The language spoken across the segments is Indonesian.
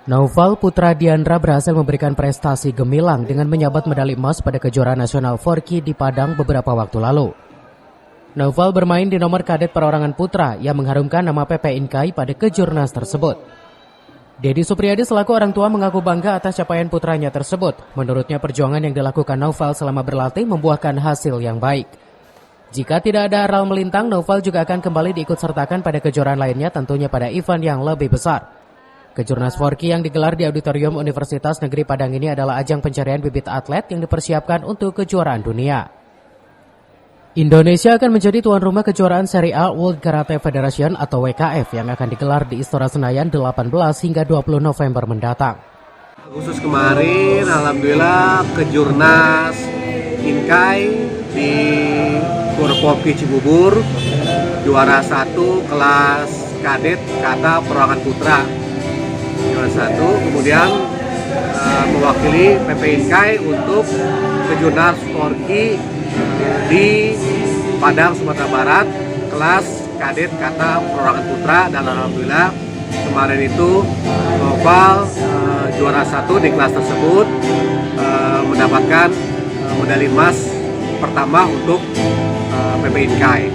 Naufal Putra Diandra berhasil memberikan prestasi gemilang dengan menyabet medali emas pada kejuaraan nasional Forky di Padang beberapa waktu lalu. Naufal bermain di nomor kadet perorangan putra yang mengharumkan nama PP Inkai pada kejurnas tersebut. Dedi Supriyadi selaku orang tua mengaku bangga atas capaian putranya tersebut. Menurutnya perjuangan yang dilakukan Naufal selama berlatih membuahkan hasil yang baik. Jika tidak ada aral melintang, Naufal juga akan kembali diikutsertakan pada kejuaraan lainnya, tentunya pada event yang lebih besar. Kejurnas Forky yang digelar di Auditorium Universitas Negeri Padang ini adalah ajang pencarian bibit atlet yang dipersiapkan untuk kejuaraan dunia. Indonesia akan menjadi tuan rumah kejuaraan Serie A World Karate Federation atau WKF yang akan digelar di Istora Senayan 18 hingga 20 November mendatang. Khusus kemarin, alhamdulillah kejurnas Inkai di Forky Cibubur juara 1 kelas kadet kata perorangan putra. Juara 1, kemudian mewakili PP Inkai untuk kejurnas Forky di Padang, Sumatera Barat, kelas kadet kata perorangan putra, dan alhamdulillah kemarin itu Naufal juara 1 di kelas tersebut, mendapatkan medali emas pertama untuk PP Inkai.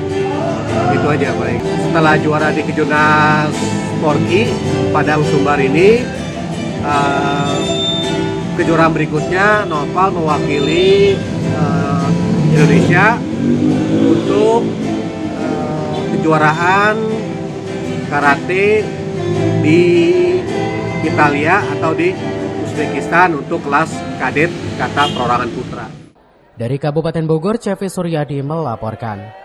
Itu aja, baik. Setelah juara di kejurnas Forky Padang Sumbar ini, kejuaraan berikutnya Naufal mewakili Indonesia untuk kejuaraan karate di Italia atau di Uzbekistan untuk kelas kadet kata perorangan putra. Dari Kabupaten Bogor, Cevi Suryadi melaporkan.